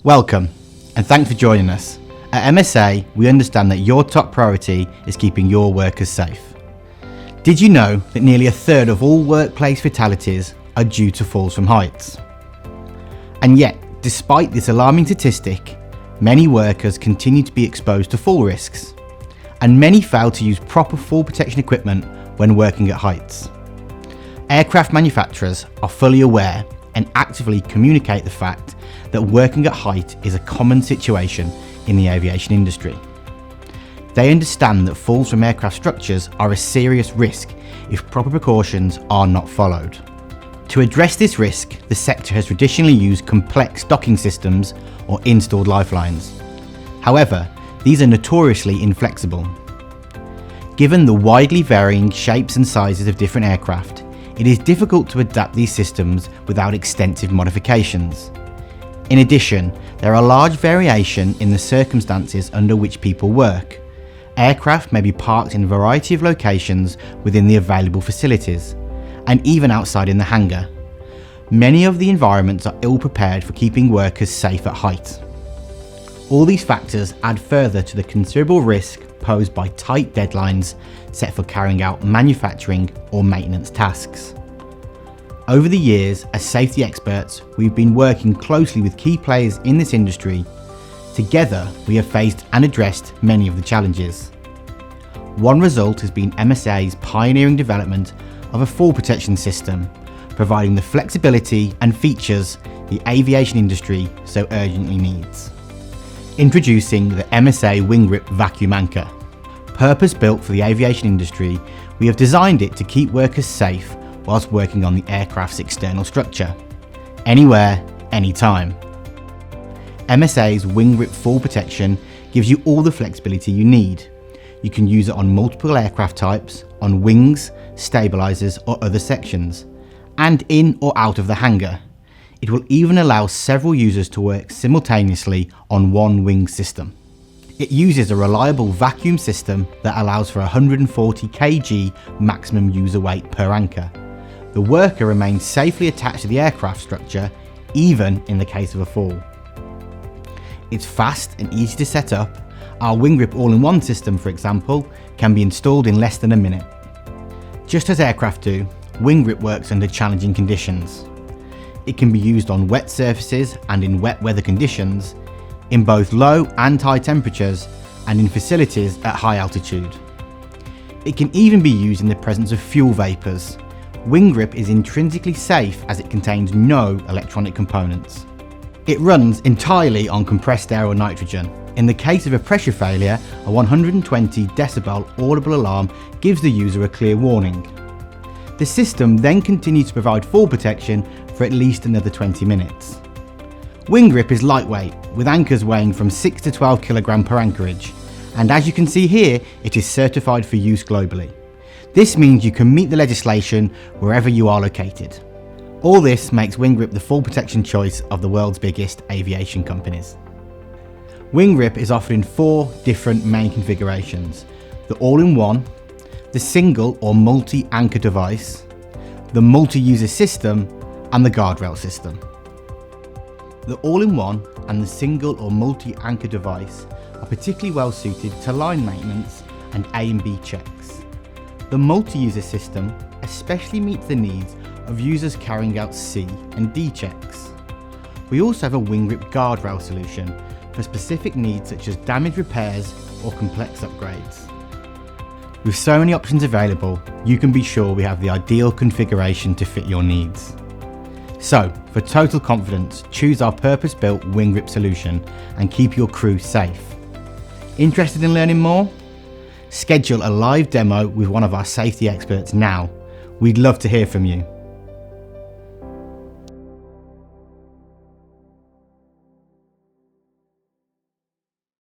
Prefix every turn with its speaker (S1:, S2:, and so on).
S1: Welcome, and thanks for joining us. At MSA, we understand that your top priority is keeping your workers safe. Did you know that nearly a third of all workplace fatalities are due to falls from heights? And yet, despite this alarming statistic, many workers continue to be exposed to fall risks, and many fail to use proper fall protection equipment when working at heights. Aircraft manufacturers are fully aware and actively communicate the fact that working at height is a common situation in the aviation industry. They understand that falls from aircraft structures are a serious risk if proper precautions are not followed. To address this risk, the sector has traditionally used complex docking systems or installed lifelines. However, these are notoriously inflexible. Given the widely varying shapes and sizes of different aircraft, it is difficult to adapt these systems without extensive modifications. In addition, there are large variation in the circumstances under which people work. Aircraft may be parked in a variety of locations within the available facilities, and even outside in the hangar. Many of the environments are ill prepared for keeping workers safe at height. All these factors add further to the considerable risk posed by tight deadlines set for carrying out manufacturing or maintenance tasks. Over the years, as safety experts, we've been working closely with key players in this industry. Together, we have faced and addressed many of the challenges. One result has been MSA's pioneering development of a fall protection system, providing the flexibility and features the aviation industry so urgently needs. Introducing the MSA WinGrip vacuum anchor. Purpose-built for the aviation industry, we have designed it to keep workers safe whilst working on the aircraft's external structure. Anywhere, anytime. MSA's WinGrip fall protection gives you all the flexibility you need. You can use it on multiple aircraft types, on wings, stabilizers or other sections, and in or out of the hangar. It will even allow several users to work simultaneously on one wing system. It uses a reliable vacuum system that allows for 140 kg maximum user weight per anchor. The worker remains safely attached to the aircraft structure, even in the case of a fall. It's fast and easy to set up. Our WinGrip all-in-one system, for example, can be installed in less than a minute. Just as aircraft do, WinGrip works under challenging conditions. It can be used on wet surfaces and in wet weather conditions, in both low and high temperatures, and in facilities at high altitude. It can even be used in the presence of fuel vapours. WinGrip is intrinsically safe as it contains no electronic components. It runs entirely on compressed air or nitrogen. In the case of a pressure failure, a 120 decibel audible alarm gives the user a clear warning. The system then continues to provide fall protection for at least another 20 minutes. WinGrip is lightweight, with anchors weighing from 6 to 12 kg per anchorage, and as you can see here, it is certified for use globally. This means you can meet the legislation wherever you are located. All this makes WinGrip the fall protection choice of the world's biggest aviation companies. WinGrip is offered in 4 different main configurations: the all-in-one, the single or multi-anchor device, the multi-user system, and the guardrail system. The all-in-one and the single or multi-anchor device are particularly well suited to line maintenance and A and B checks. The multi-user system especially meets the needs of users carrying out C and D checks. We also have a WinGrip guardrail solution for specific needs such as damage repairs or complex upgrades. With so many options available, you can be sure we have the ideal configuration to fit your needs. So, for total confidence, choose our purpose-built WinGrip solution and keep your crew safe. Interested in learning more? Schedule a live demo with one of our safety experts now. We'd love to hear from you.